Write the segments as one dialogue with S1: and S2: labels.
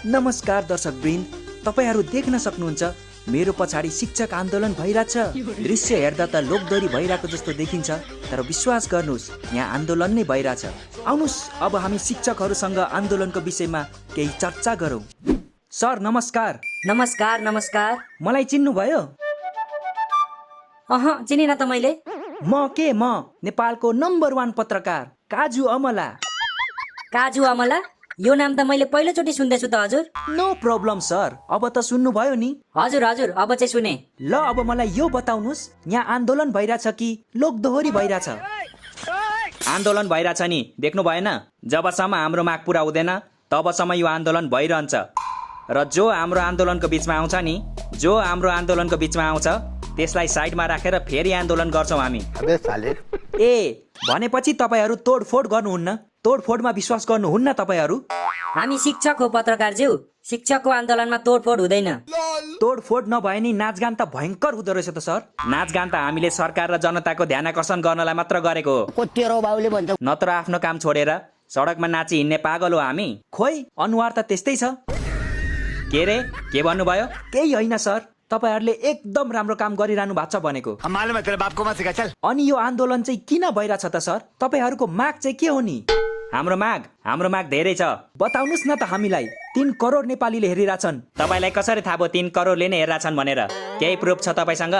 S1: नमस्कार दर्शकवृन्द, तपाईहरू देख्न सक्नुहुन्छ मेरो पछाडि शिक्षक आन्दोलन भइरहेछ। दृश्य हेर्दा त लोकदरी भइरहेको जस्तो देखिन्छ, तर विश्वास गर्नुहोस् यहाँ आन्दोलन नै भइरहेछ। आउनुहोस् अब हामी शिक्षकहरूसँग आन्दोलनको विषयमा केही चर्चा गरौँ। सर नमस्कार।
S2: नमस्कार नमस्कार।
S1: मलाई चिन्नु भयो?
S2: चिनिन त मैले।
S1: म नेपालको नम्बर 1 पत्रकार काजु अमला।
S2: काजु अमला? यो नाम त मैले पहिलोचोटि सुन्दैछु त हजुर।
S1: नो प्रब्लम सर, अब त सुन्नु भयो नि?
S2: हजुर हजुर, अब चाहिँ सुने।
S1: ल अब मलाई यो बताउनुहोस्, यहाँ आन्दोलन भइरहेछ कि लोकदोहोरी भइरहेछ?
S3: आन्दोलन भइरहेछ नि, देख्नु भएन? जबसम्म हाम्रो माग पुरा हुँदैन तबसम्म यो आन्दोलन भइरहन्छ। र जो हाम्रो आन्दोलनको बिचमा आउँछ नि, त्यसलाई साइडमा राखेर फेरि आन्दोलन गर्छौँ हामी।
S1: ए भनेपछि तपाईहरू तोडफोड गर्नुहुन्न? तोडफोडमा विश्वास गर्नुहुन्न तपाईहरू?
S2: हामी शिक्षक हो पत्रकारज्यू, शिक्षकको आन्दोलनमा तोडफोड हुँदैन।
S1: तोडफोड नभए नि नाचगान त भयङ्कर हुँदो रहेछ त सर।
S3: नाचगान त हामीले सरकार र जनताको ध्यान आकर्षण गर्नलाई मात्र गरेको हो, नत्र आफ्नो काम छोडेर सडकमा नाची हिँड्ने पागल हो हामी?
S1: खोइ अनुहार त त्यस्तै छ।
S3: के रे, के भन्नुभयो?
S1: केही होइन सर, तपाईहरूले एकदम राम्रो काम गरिरहनु भएको छ भनेको। अनि यो आन्दोलन चाहिँ किन भइरहेछ त सर? तपाईहरूको माग चाहिँ के हो नि?
S3: हाम्रो माग धेरै छ।
S1: बताउनुहोस् न त हामीलाई। 3 करोड नेपालीले हेरिरहेछन्।
S3: तपाईलाई कसरी थाहा भयो 3 करोडले नै हेरिरहेछन् भनेर? केही प्रुफ छ तपाईसँग?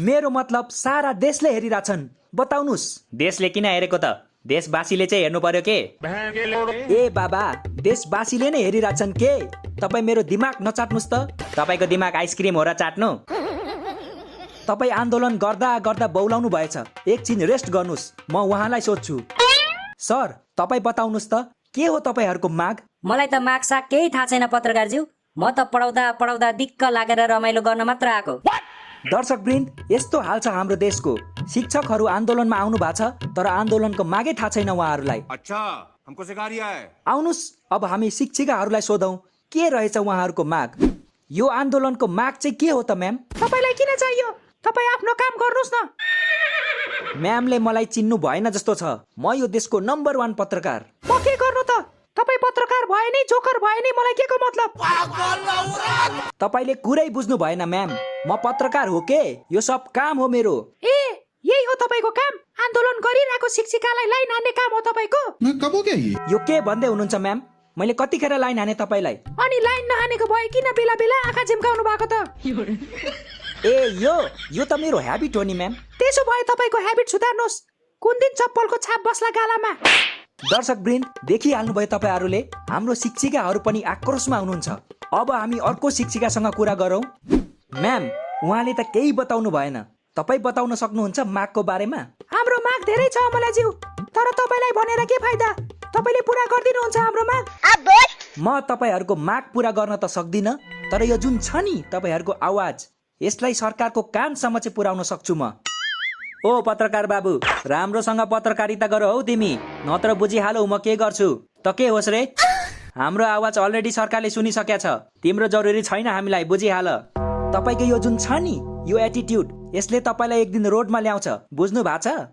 S1: मेरो मतलब सारा देशले हेरिरहेछन्। बताउनुहोस्।
S3: देशले किन हेरेको त? देशवासीले चाहिँ हेर्नु पर्यो के?
S1: ए बाबा, देशवासीले नै हेरिरहेछन् के? तपाईँ मेरो दिमाग नचाट्नुहोस् त।
S3: तपाईँको दिमाग आइसक्रिम हो र चाट्नु?
S1: तपाईँ आन्दोलन गर्दा गर्दा बौलाउनु भएछ। एकछिन रेस्ट गर्नुहोस्, म उहाँलाई सोध्छु। सर तपाईँ बताउनुहोस् त, के हो तपाईँहरूको माग?
S2: मलाई त माग साग केही थाहा छैन पत्रकारज्यू, म त पढाउँदा दिक्क लागेर रमाइलो गर्न मात्र आएको।
S1: दर्शकवृन्द, यस्तो हाल छ हाम्रो देशको। शिक्षकहरू आन्दोलनमा आउनु भएको छ, तर आन्दोलनको मागै थाहा छैन उहाँहरूलाई।
S4: अच्छा, हमको सिखा रिया है।
S1: आउनुहोस् अब हामी शिक्षिकाहरूलाई सोधौँ के रहेछ उहाँहरूको माग। यो आन्दोलनको माग चाहिँ के हो त म्याम? तपाईँलाई किन चाहियो? तपाईँ आफ्नो काम गर्नुहोस् न। म्यामले मलाई चिन्नु भएन जस्तो छ। म यो देशको नम्बर 1 पत्रकार। म के गर्नु त? तपाईँ पत्रकार भए नि जोकर भए नि मलाई के को मतलब? तपाईँले कुरै बुझ्नु भएन म्याम, म पत्रकार हो के, यो सब काम हो मेरो। ए यही हो तपाईँको काम? आन्दोलन गरिरहेको शिक्षिकालाई लाइन हान्ने काम हो तपाईँको? यो के भन्दै हुनुहुन्छ म्याम? मैले कतिखेर लाइन हाने तपाईँलाई? अनि लाइन नहानेको भए किन बेला बेला आँखा झिम्काउनु भएको त? ए यो त मेरो ह्याबिट हो नि म्याम। त्यसो भए तपाईँको ह्याबिट सुधार्नुहोस्। कुन दिन चप्पलको छाप बस्ला गालामा। दर्शकवृन्द, देखिहाल्नुभयो तपाईँहरूले, हाम्रो शिक्षिकाहरू पनि आक्रोशमा हुनुहुन्छ। अब हामी अर्को शिक्षिकासँग कुरा गरौँ। म्याम उहाँले त केही बताउनु भएन, तपाईँ बताउन सक्नुहुन्छ मागको बारेमा? हाम्रो माग धेरै छ अमलाज्यू, तर तपाईँलाई भनेर के फाइदा? तपाईँले पुरा गरिदिनुहुन्छ हाम्रो माग? म तपाईँहरूको माग पुरा गर्न त सक्दिनँ, तर यो जुन छ नि तपाईँहरूको आवाज, यसलाई सरकारको कानसम्म चाहिँ पुर्याउन सक्छु म।
S3: ओ पत्रकार बाबु, राम्रोसँग पत्रकारिता गर हौ तिमी, नत्र बुझिहालौ म के गर्छु। त के होस् रे? हाम्रो आवाज अलरेडी सरकारले सुनिसकेको छ, तिम्रो जरुरी छैन हामीलाई, बुझिहाल।
S1: तपाईँको यो जुन छ नि यो एटिट्युड, यसले तपाईँलाई एक दिन रोडमा ल्याउँछ, बुझ्नु भएको छ?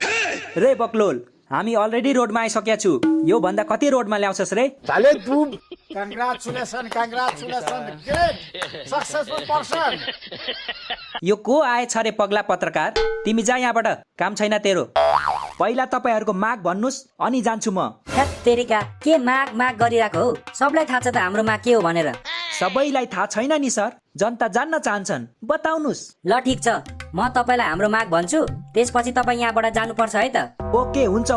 S3: रे बक्लोल, हामी अलरेडी रोडमा आइसकेका छु, यो भन्दा कति रोडमा ल्याउँछस् रे? यो को आएछ रे पगला पत्रकार? तिमी जा यहाँबाट, काम छैन तेरो।
S1: पहिला तपाईँहरूको माग भन्नुहोस् अनि जान्छु म।
S2: तेरिका के माग गरिरहेको हो? सबलाई थाहा छ त हाम्रो माग के हो भनेर।
S1: सबैलाई थाहा छैन नि सर, जनता जान्न चाहन्छन्, बताउनुहोस्।
S2: ल ठिक छ, म तपाईँलाई हाम्रो माग भन्छु, त्यसपछि तपाईँ यहाँबाट जानुपर्छ है त।
S1: ओके हुन्छ,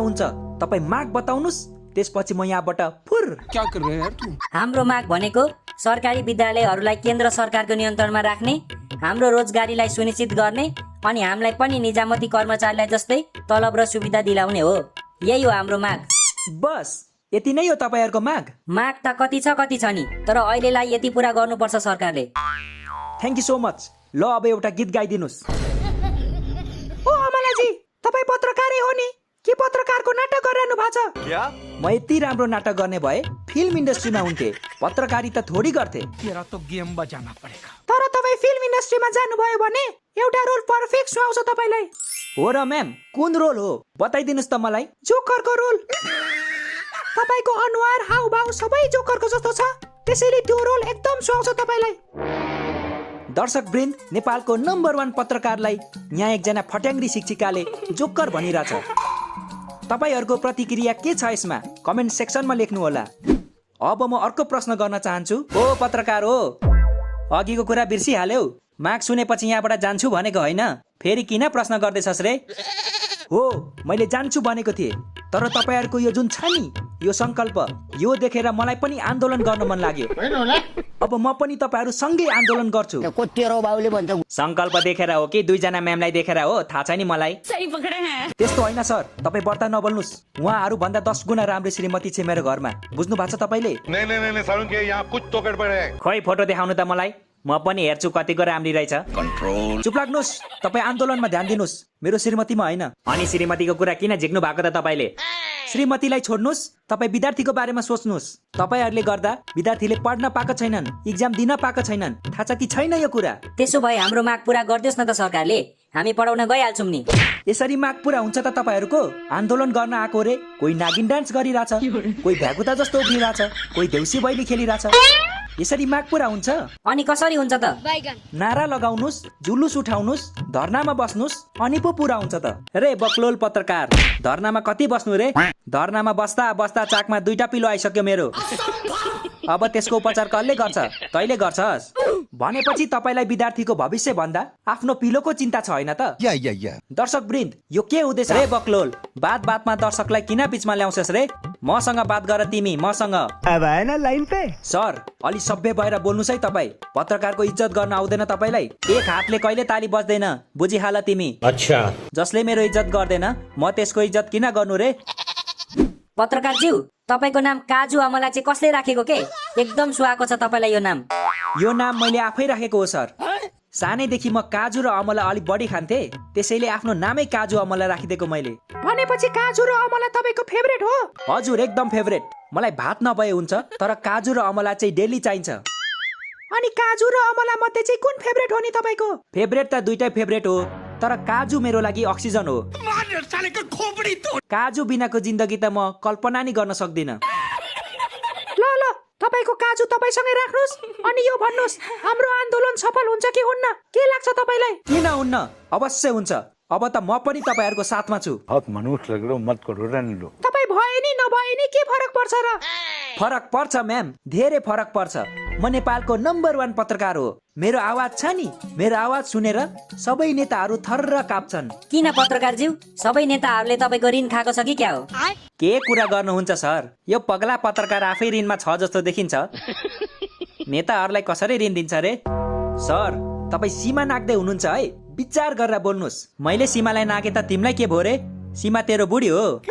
S1: तपाईँ माग बताउनुहोस्, त्यसपछि म यहाँबाट फुर।
S4: क्या कर रहे हैं यार तू?
S2: हाम्रो माग भनेको सरकारी विद्यालयहरूलाई केन्द्र सरकारको नियन्त्रणमा राख्ने, हाम्रो रोजगारीलाई सुनिश्चित गर्ने, अनि हामीलाई पनि निजामती कर्मचारीलाई जस्तै तलब र सुविधा दिलाउने हो। यही हो हाम्रो माग।
S1: बस यति नै हो तपाईँहरूको माग?
S2: माग त कति छ नि, तर अहिलेलाई यति पुरा गर्नुपर्छ सरकारले।
S1: Thank you so much. ल अब एउटा गीत गाइदिनुहोस्। ओ अमलाजी, तपाईँ पत्रकारै हो नि? के पत्रकारको नाटक गरिरहनु भएको छ?
S4: क्या?
S1: म यति राम्रो नाटक गर्ने भए फिल्म इन्डस्ट्रीमा हुन्थे, पत्रकारिता थोडी गर्थे।
S4: तेरा तो गेम बजाना पड़ेगा।
S1: तर तपाईँ फिल्म इन्डस्ट्रीमा जानुभयो भने एउटा रोल पर्फेक्ट सुहाउँछ तपाईँलाई। हो र म्याम, कुन रोल हो बताइदिनुहोस् त मलाई। जोकरको रोल। तपाईँको अनुहार हाउभाउ सबै जोकरको जस्तो छ, त्यसैले त्यो रोल एकदम सुहाउँछ तपाईँलाई। दर्शक वृन्द, नेपालको नम्बर 1 पत्रकारलाई यहाँ एकजना फट्याङ्ग्री शिक्षिकाले जोकर भनिरहेछ। तपाईँहरूको प्रतिक्रिया के छ यसमा कमेन्ट सेक्सनमा लेख्नुहोला। अब म अर्को प्रश्न गर्न चाहन्छु। ओ पत्रकार हो, अघिको कुरा बिर्सिहाल्यौ? माग सुनेपछि यहाँबाट जान्छु भनेको होइन, फेरि किन प्रश्न गर्दैछस् रे? हो, मैले जान्छु भनेको थिएँ, तर तपाईँहरूको यो जुन छ नि यो सङ्कल्प, यो देखेर मलाई पनि आन्दोलन गर्न मन लाग्यो। अब म पनि तपाईँहरू सँगै आन्दोलन गर्छु।
S3: सङ्कल्प देखेर हो कि दुईजना म्यामलाई देखेर हो थाहा छैन मलाई।
S1: त्यस्तो होइन सर, तपाईँ व्रत नबोल्नुहोस्। उहाँहरू भन्दा 10 गुणा राम्रो श्रीमती छ मेरो घरमा, बुझ्नु भएको छ तपाईँले?
S5: नहीं सारुण के यहाँ कुछ तो गड़बड़ है।
S3: खोइ फोटो देखाउनु त मलाई, म पनि हेर्छु कतिको राम्री रहेछ।
S1: चुप लाग्नुहोस्, तपाईँ आन्दोलनमा ध्यान दिनुहोस्, मेरो श्रीमतीमा होइन।
S3: अनि श्रीमतीको कुरा किन झिक्नु भएको त तपाईँले?
S1: श्रीमतीलाई छोड्नुहोस्, तपाईँ विद्यार्थीको बारेमा सोच्नुहोस्। तपाईँहरूले गर्दा विद्यार्थीले पढ्न पाएको छैनन्, इक्जाम दिन पाएको छैनन्, थाहा छ कि छैन यो कुरा?
S2: त्यसो भए हाम्रो माग पूरा गरिदियोस् न त सरकारले, हामी पढाउन गइहाल्छौँ नि।
S1: यसरी माग पुरा हुन्छ त तपाईँहरूको? आन्दोलन गर्न आएको रे कोही नागिन डान्स गरिरहेछ, कोही भ्यागुता जस्तो उभिरहेछ, कोही देउसी भैली खेलिरहेछ। यसरी माग पुरा हुन्छ?
S2: अनि कसरी हुन्छ त?
S1: नारा लगाउनुहोस्, जुलुस उठाउनुहोस्, धर्नामा बस्नुहोस्, अनि पो पुरा हुन्छ त।
S3: रे बक्लोल पत्रकार, धर्नामा कति बस्नु रे? धर्नामा बस्दा बस्दा चाकमा 2टा पिलो आइसक्यो मेरो। अब त्यसको उपचार कसले गर्छ? तैले गर्छस्
S1: भनेपछि तपाईँलाई विद्यार्थीको भविष्य भन्दा आफ्नो पिलोको चिन्ता छ होइन त? दर्शक वृन्द, यो के हुँदैछ
S3: रे बक्लोल? बात बातमा दर्शकलाई किन बिचमा ल्याउँछस् रे? मसँग बात गर तिमी, मसँग।
S6: अब आएन लाइन पे।
S1: सर, अलि सभ्य भएर बोल्नुहोस् है तपाईँ। पत्रकारको इज्जत गर्न आउँदैन तपाईँलाई? एक हातले कहिले ताली बज्दैन, बुझिहाल तिमी।
S7: अच्छा,
S3: जसले मेरो इज्जत गर्दैन म त्यसको इज्जत किन गर्नु रे?
S2: पत्रकारज्यू, तपाईँको नाम काजु अमला चाहिँ कसले राखेको के? एकदम सुहाएको छ तपाईँलाई यो नाम।
S1: यो नाम मैले आफै राखेको हो सर। सानैदेखि म काजु र अमला अलिक बढी खान्थे, त्यसैले आफ्नो नामै काजु अमला राखिदिएको मैले। भनेपछि काजु र अमला तपाईँको फेभरेट हो? हजुर, एकदम फेभरेट। मलाई भात नभए हुन्छ, तर काजु र अमला चाहिँ डेली चाहिन्छ। अनि काजु र अमला मध्ये चाहिँ कुन फेभरेट हो नि तपाईँको? फेभरेट त दुईटै फेभरेट हो, तर काजु मेरो लागि अक्सिजन हो। काजु बिनाको जिन्दगी त म कल्पना नि गर्न सक्दिनँ। ल तपाईँको काजु तपाईँसँगै राख्नुहोस्, अनि यो भन्नुहोस्, हाम्रो आन्दोलन सफल हुन्छ कि हुन्न? के लाग्छ तपाईँलाई? किन हुन्न? अवश्य हुन्छ। अब त म पनि तपाईँहरूको साथमा छु।
S5: बहुत मनुष्य लग रहे हो, मत करो, रहने लो।
S1: तपाईँ भए नि नभए नि के फरक पर्छ र? फरक पर्छ म्याम, धेरै फरक पर्छ। म नेपालको नम्बर 1 पत्रकार हो। मेरो आवाज छ नि, मेरो आवाज सुनेर सबै नेताहरू थर्र काप्छन्।
S2: किन पत्रकारज्यू, सबै नेताहरूले तपाईँको ऋण खाएको छ कि क्या हो?
S3: के कुरा गर्नुहुन्छ सर? यो पगला पत्रकार आफै ऋणमा छ जस्तो देखिन्छ। नेताहरूलाई कसरी ऋण दिन्छ रे?
S1: सर, तपाईँ सीमा नाग्दै हुनुहुन्छ है, विचार गरेर बोल्नुहोस्।
S3: मैले सीमालाई नागे त तिमीलाई के भयो रे? सीमा तेरो बुढी हो।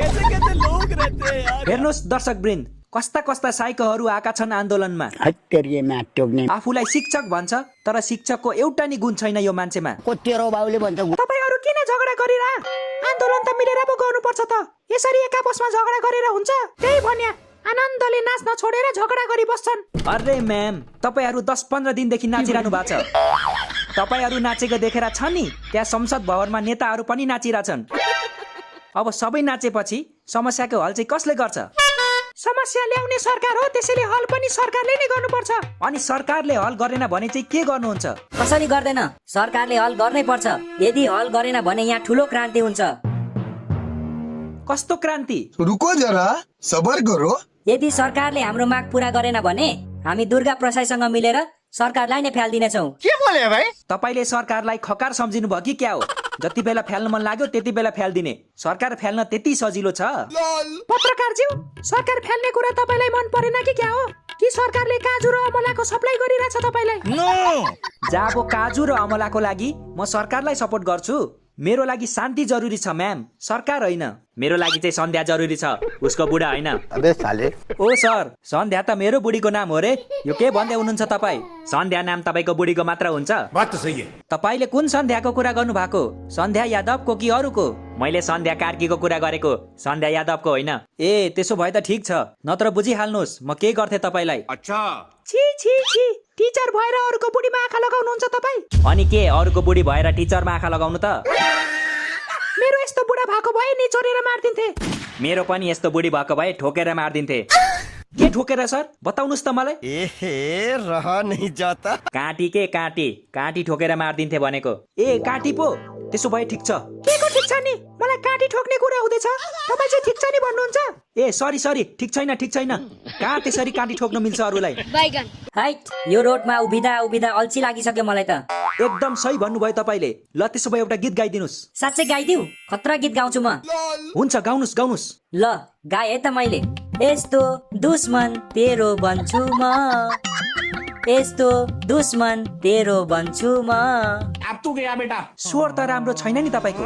S1: हेर्नुहोस् दर्शक वृन्द, कस्ता कस्ता साइकोहरू आएका छन् आन्दोलनमा। आफूलाई शिक्षक भन्छ, तर शिक्षकको एउटा नि गुण छैन यो मान्छेमा। तपाईँहरू किन झगडा गरिरह? आन्दोलन त मिलेर पो गर्नुपर्छ त। यसरी एक आपसमा झगडा गरेर हुन्छ? त्यही भन्या, आनन्दले नाच्न छोडेर झगडा गरी बस्छन्। अरे म्याम, तपाईँहरू 10-15 दिनदेखि नाचिरहनु भएको छ। तपाईँहरू नाचेको देखेर छ नि, त्यहाँ संसद भवनमा नेताहरू पनि नाचिरहेछन्। अब सबै नाचेपछि समस्याको हल चाहिँ कसले गर्छ? समस्या ल्याउने सरकार हो, त्यसैले हल पनि सरकारले नै गर्नुपर्छ। अनि सरकारले हल गरेन भने चाहिँ के गर्नुहुन्छ?
S2: कसरी गर्दैन? सरकारले हल गर्नै पर्छ। यदि हल गरेन भने यहाँ ठुलो क्रान्ति हुन्छ।
S1: कस्तो क्रान्ति?
S8: रुको जरा, सबर करो।
S2: यदि सरकारले हाम्रो माग पूरा गरेन भने हामी दुर्गा प्रसाईसँग मिलेर सरकारलाई नै फ्याल्दिनेछौँ।
S8: के बोले भाइ?
S1: तपाईले सरकारलाई खकार सम्झिनु भयो कि क्या हो? जति बेला फ्याल्न मन लाग्यो त्यति बेला फ्याल्दिने। सरकार फ्याल्न त्यति सजिलो छ? पत्रकारज्यू, सरकार फ्याल्ने कुरा तपाईलाई मन परेन कि क्या हो? कि सरकारले काजु र अमलाको सप्लाई गरिरहेछ तपाईलाई? जाबो काजु र अमलाको लागि म सरकारलाई सपोर्ट गर्छु। मेरो लागि शान्ति जरुरी छ म्याम, सरकार होइन।
S3: मेरो लागि चाहिँ सन्ध्या जरुरी छ, उसको बुढा होइन।
S8: अबे साले।
S1: ओ सर, सन्ध्या त मेरो बुढीको नाम हो रे। यो के भन्दै हुनुहुन्छ तपाईँ?
S3: सन्ध्या नाम तपाईँको बुढीको मात्र हुन्छ?
S4: बात तो सही है।
S1: तपाईँले कुन सन्ध्याको कुरा गर्नु भएको? सन्ध्या यादवको कि अरूको?
S3: मैले सन्ध्या कार्कीको कुरा गरेको, सन्ध्या यादवको होइन।
S1: ए, त्यसो भए त ठिक छ, नत्र बुझिहाल्नुहोस् म के गर्थे तपाईलाई।
S4: अच्छा,
S1: छी छी छी, टिचर भएर अरूको बुढीमा आँखा लगाउनुहुन्छ तपाईँ?
S3: अनि के अरूको बुढी भएर टिचरमा आँखा लगाउनु त?
S1: मेरो यस्तो बुढा भएको भए नि चोरेर मार्दिन्थे।
S3: मेरो पनि यस्तो बुढी भएको भए ठोकेर मार्दिन्थे। के ठोकेर सर बताउनुहोस् त मलाई
S8: ए रहा नहीं जाता।
S3: काँटी के काँटी काँटी ठोकेर मारिदिन्थे भनेको
S1: ए काटी पो त्यसो भए ठिक छ के को ठिक छ नि मलाई काटी ठोक्ने कुरा हुँदैछ तपाईँ चाहिँ ठिक छ नि भन्नुहुन्छ ए सरी ठिक छैन कहाँ त्यसरी काटी ठोक्न मिल्छ अरूलाई
S2: हाइट यो रोडमा उभिँदा उभिँदा अल्छी लागिसक्यो मलाई त
S1: एकदम सही भन्नुभयो तपाईँले ल त्यसो भए एउटा गीत गाइदिनुहोस्
S2: साँच्चै गाइदिउ खतरा गीत गाउँछु म
S1: हुन्छ गाउनुहोस्
S2: ल गाए है त मैले यस्तो दुश्मन तेरो बन्छु म यस्तो दुश्मन तेरो बन्छु म
S4: अब तू गया बेटा।
S1: स्वर त राम्रो छैन नि तपाईँको